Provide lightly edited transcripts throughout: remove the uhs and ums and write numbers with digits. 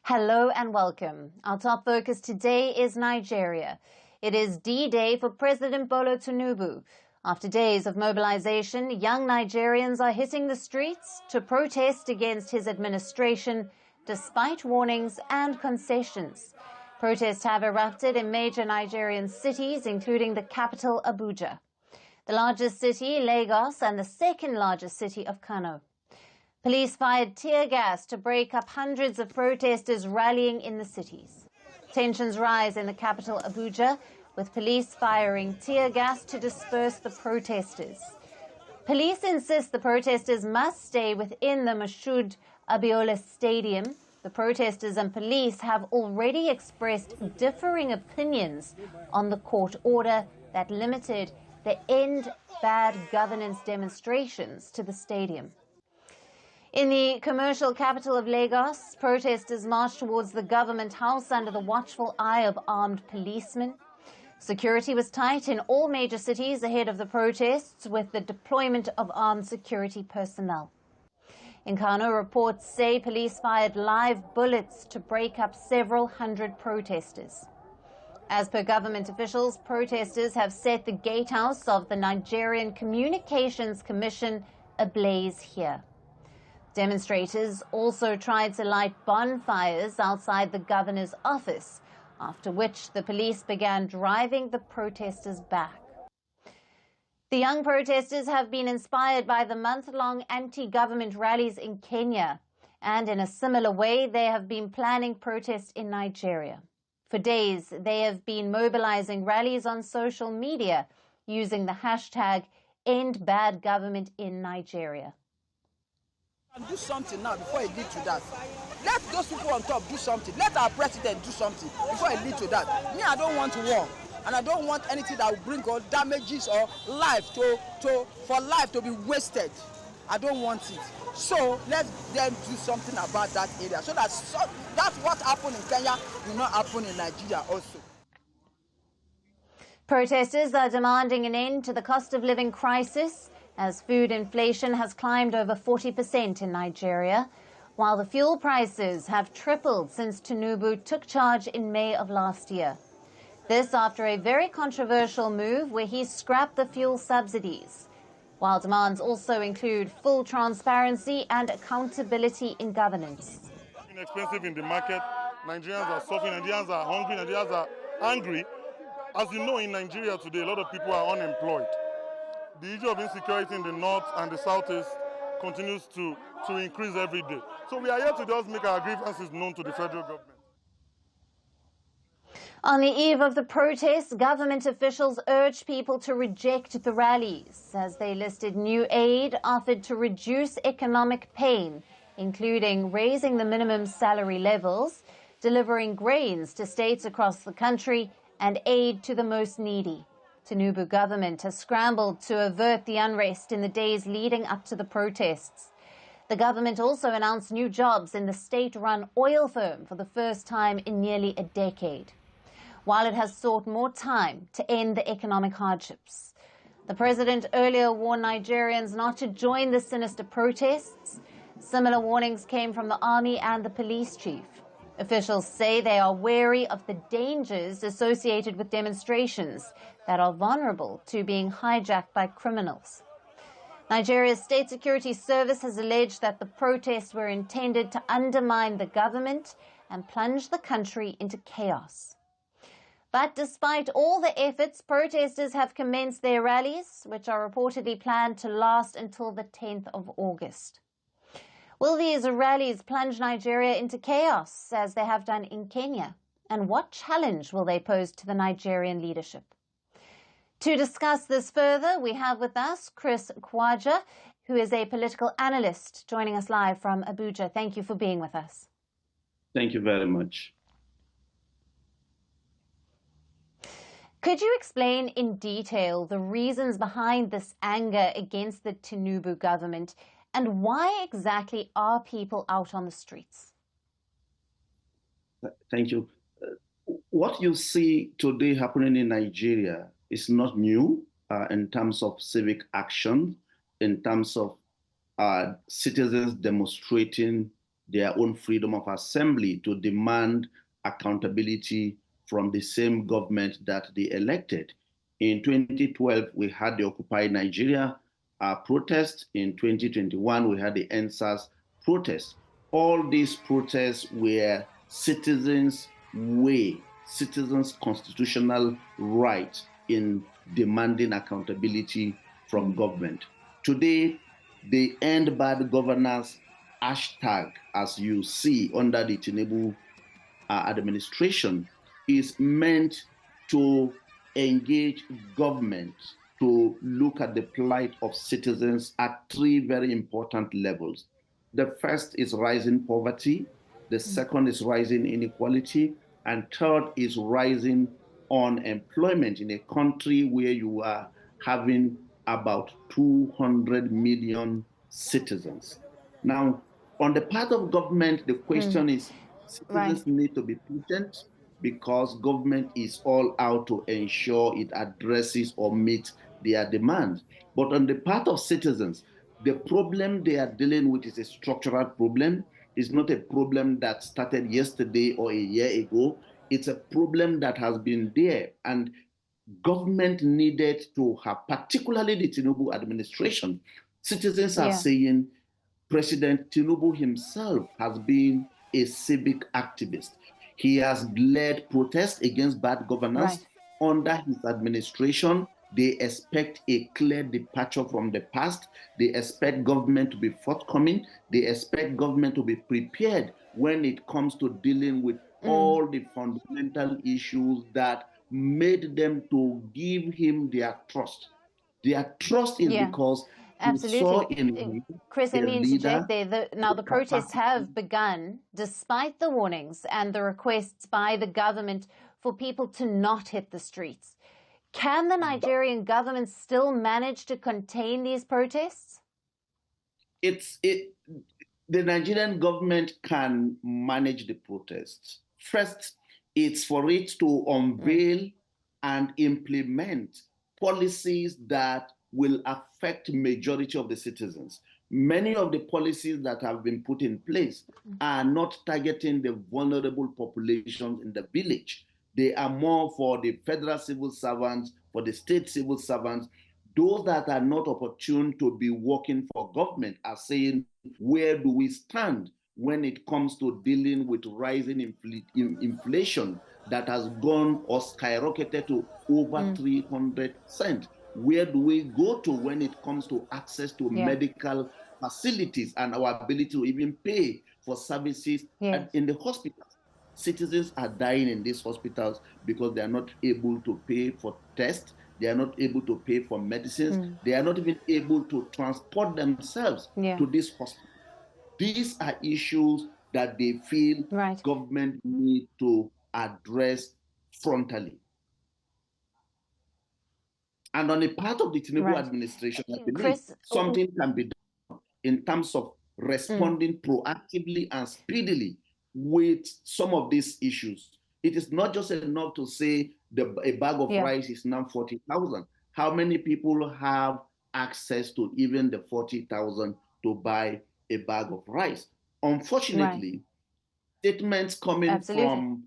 Hello and welcome. Our top focus today is Nigeria. It is D-Day for President Bola Tinubu. After days of mobilization, young Nigerians are hitting the streets to protest against his administration, despite warnings and concessions. Protests have erupted in major Nigerian cities, including the capital, Abuja, the largest city, Lagos, and the second largest city of Kano. Police fired tear gas to break up hundreds of protesters rallying in the cities. Tensions rise in the capital, Abuja, with police firing tear gas to disperse the protesters. Police insist the protesters must stay within the Moshood Abiola Stadium. The protesters and police have already expressed differing opinions on the court order that limited the End Bad Governance demonstrations to the stadium. In the commercial capital of Lagos, protesters marched towards the government house under the watchful eye of armed policemen. Security was tight in all major cities ahead of the protests, with the deployment of armed security personnel. In Kano, reports say police fired live bullets to break up several hundred protesters. As per government officials, protesters have set the gatehouse of the Nigerian Communications Commission ablaze here. Demonstrators also tried to light bonfires outside the governor's office, after which the police began driving the protesters back. The young protesters have been inspired by the month-long anti-government rallies in Kenya, and in a similar way, they have been planning protests in Nigeria. For days, they have been mobilizing rallies on social media using the hashtag #EndBadGovernmentInNigeria. Do something now before it leads to that. Let those people on top do something. Let our president do something before it leads to that. Me, I don't want war, and I don't want anything that will bring all damages or life for life to be wasted. I don't want it. So let them do something about that area, so that's what happened in Kenya will not happen in Nigeria also. Protesters are demanding an end to the cost of living crisis, as food inflation has climbed over 40% in Nigeria, while the fuel prices have tripled since Tinubu took charge in May of last year. This after a very controversial move where he scrapped the fuel subsidies, while demands also include full transparency and accountability in governance. It's inexpensive in the market. Nigerians are suffering, Nigerians are hungry, Nigerians are angry. As you know, in Nigeria today, a lot of people are unemployed. The issue of insecurity in the north and the southeast continues to increase every day. So we are here to just make our grievances known to the federal government. On the eve of the protests, government officials urged people to reject the rallies as they listed new aid offered to reduce economic pain, including raising the minimum salary levels, delivering grains to states across the country, and aid to the most needy. Tinubu government has scrambled to avert the unrest in the days leading up to the protests. The government also announced new jobs in the state-run oil firm for the first time in nearly a decade, while it has sought more time to end the economic hardships. The president earlier warned Nigerians not to join the sinister protests. Similar warnings came from the army and the police chief. Officials say they are wary of the dangers associated with demonstrations that are vulnerable to being hijacked by criminals. Nigeria's State Security Service has alleged that the protests were intended to undermine the government and plunge the country into chaos. But despite all the efforts, protesters have commenced their rallies, which are reportedly planned to last until the 10th of August. Will these rallies plunge Nigeria into chaos, as they have done in Kenya? And what challenge will they pose to the Nigerian leadership? To discuss this further, we have with us Chris Kwaja, who is a political analyst, joining us live from Abuja. Thank you for being with us. Thank you very much. Could you explain in detail the reasons behind this anger against the Tinubu government, and why exactly are people out on the streets? Thank you. What you see today happening in Nigeria is not new in terms of civic action, in terms of citizens demonstrating their own freedom of assembly to demand accountability from the same government that they elected. In 2012, we had the Occupy Nigeria protest. In 2021, we had the NSAS protest. All these protests were citizens' way, citizens' constitutional right in demanding accountability from government. Today, the End Bad Governance hashtag, as you see under the Tinubu administration, is meant to engage government to look at the plight of citizens at three very important levels. The first is rising poverty, the second is rising inequality, and third is rising unemployment in a country where you are having about 200 million citizens. Now, on the part of government, the question is citizens need to be patient because government is all out to ensure it addresses or meets their demands. But on the part of citizens, the problem they are dealing with is a structural problem. It's not a problem that started yesterday or a year ago. It's a problem that has been there. And government needed to have, particularly the Tinubu administration, citizens are saying President Tinubu himself has been a civic activist. He has led protests against bad governance. Under his administration, they expect a clear departure from the past. They expect government to be forthcoming. They expect government to be prepared when it comes to dealing with all the fundamental issues that made them to give him their trust. Their trust is because absolutely. they saw in Chris, let me interject there. Now, the protests have begun despite the warnings and the requests by the government for people to not hit the streets. Can the Nigerian government still manage to contain these protests? The Nigerian government can manage the protests. First, it's for it to unveil and implement policies that will affect majority of the citizens. Many of the policies that have been put in place are not targeting the vulnerable populations in the village. They are more for the federal civil servants, for the state civil servants. Those that are not opportune to be working for government are saying, where do we stand when it comes to dealing with rising inflation that has gone or skyrocketed to over 300%? Where do we go to when it comes to access to medical facilities and our ability to even pay for services in the hospitals? Citizens are dying in these hospitals because they are not able to pay for tests. They are not able to pay for medicines. They are not even able to transport themselves to these hospitals. These are issues that they feel government need to address frontally. And on the part of the Tinubu administration, I believe something can be done in terms of responding proactively and speedily with some of these issues. It is not just enough to say a bag of rice is now 40,000. How many people have access to even the 40,000 to buy a bag of rice? Unfortunately, statements coming from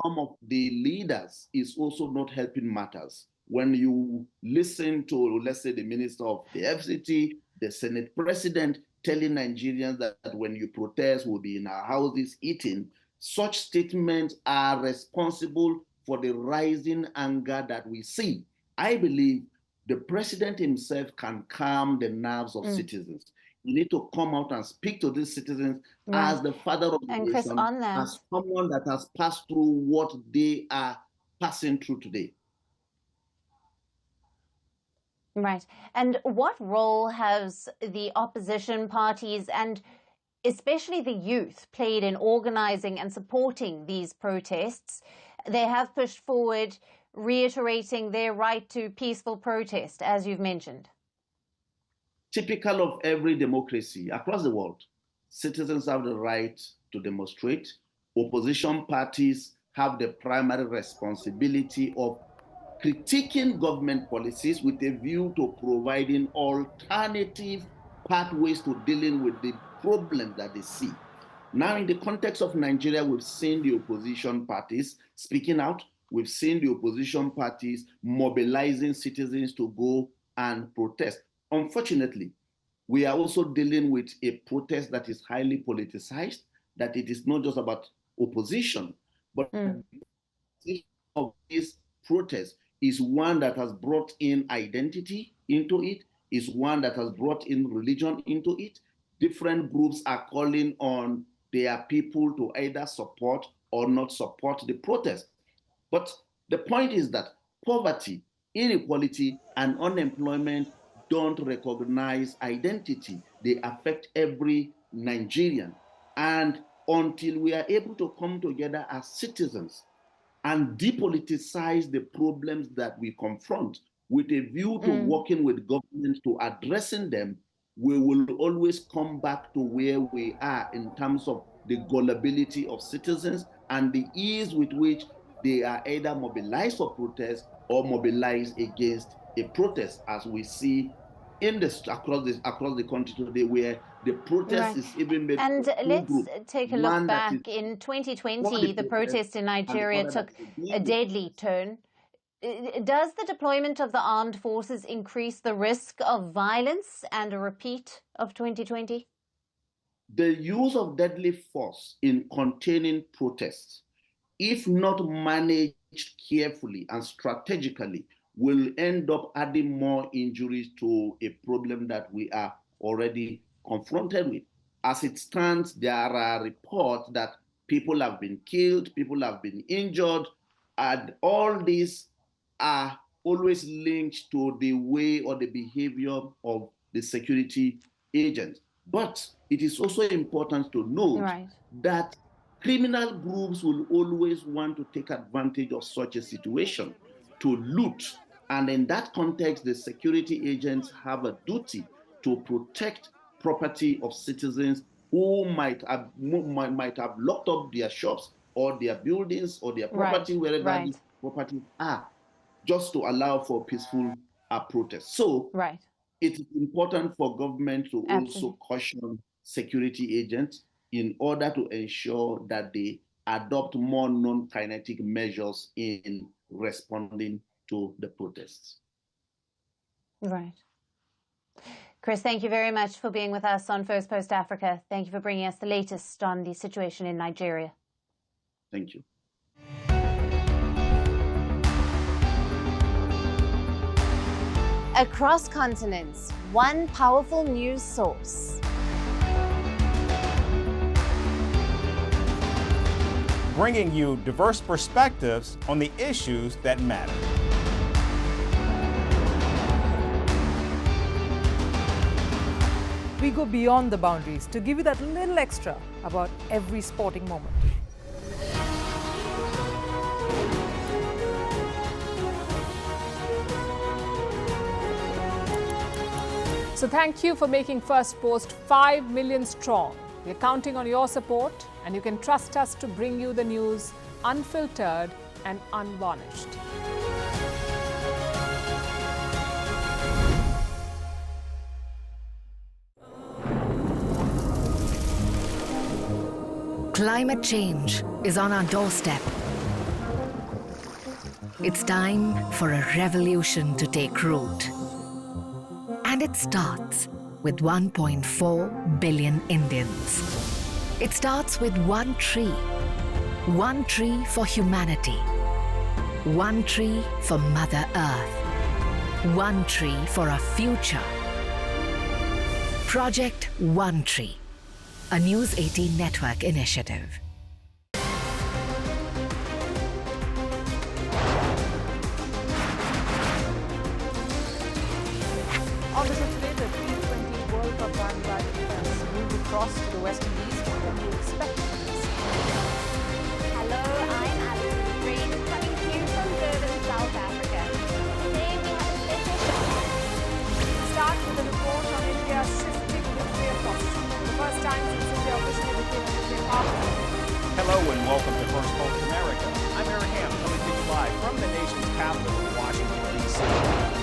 some of the leaders is also not helping matters. When you listen to, let's say, the Minister of the FCT, the Senate President telling Nigerians that when you protest, we'll be in our houses eating, such statements are responsible for the rising anger that we see. I believe the president himself can calm the nerves of citizens. You need to come out and speak to these citizens as the father of the nation, as someone that has passed through what they are passing through today. Right. And what role has the opposition parties and especially the youth played in organizing and supporting these protests? They have pushed forward, reiterating their right to peaceful protest, as you've mentioned. Typical of every democracy across the world, citizens have the right to demonstrate. Opposition parties have the primary responsibility of critiquing government policies with a view to providing alternative pathways to dealing with the problems that they see. Now, in the context of Nigeria, we've seen the opposition parties speaking out. We've seen the opposition parties mobilizing citizens to go and protest. Unfortunately, we are also dealing with a protest that is highly politicized, that it is not just about opposition, but of this protest is one that has brought in identity into it, is one that has brought in religion into it. Different groups are calling on their people to either support or not support the protest. But the point is that poverty, inequality, and unemployment don't recognize identity. They affect every Nigerian. And until we are able to come together as citizens and depoliticize the problems that we confront with a view to working with government to addressing them, we will always come back to where we are in terms of the gullibility of citizens and the ease with which they are either mobilized for protest or mobilized against a protest, as we see in across the country today, where the protest is even made. And let's take a look back. In 2020, the protest in Nigeria took a deadly turn. Does the deployment of the armed forces increase the risk of violence and a repeat of 2020? The use of deadly force in containing protests, if not managed carefully and strategically, will end up adding more injuries to a problem that we are already confronted with. As it stands, there are reports that people have been killed, people have been injured, and all these are always linked to the way or the behavior of the security agents. But it is also important to note that criminal groups will always want to take advantage of such a situation to loot. And in that context, the security agents have a duty to protect property of citizens who might have locked up their shops or their buildings or their property, wherever these properties are, just to allow for peaceful protest. So it is important for government to also caution security agents in order to ensure that they adopt more non-kinetic measures in responding to the protests. Right. Chris, thank you very much for being with us on Firstpost Africa. Thank you for bringing us the latest on the situation in Nigeria. Thank you. Across continents, one powerful news source. Bringing you diverse perspectives on the issues that matter. We go beyond the boundaries to give you that little extra about every sporting moment. So thank you for making Firstpost 5 million strong. We're counting on your support, and you can trust us to bring you the news unfiltered and unvarnished. Climate change is on our doorstep. It's time for a revolution to take root. And it starts with 1.4 billion Indians. It starts with one tree for humanity, one tree for Mother Earth, one tree for a future. Project One Tree, a News 18 network initiative. On the today, the T20 World Cup bandwagon has moved across to the West Indies. What can you expect from this? Hello, I'm Alyson, coming to you from Durban, South Africa. Today we have a special show. Start with a report on India's shifting nuclear posture. The first time since India officially became a nuclear power. Hello and welcome to Firstpost America. I'm Aaron Ham, coming to you live from the nation's capital, Washington, D.C.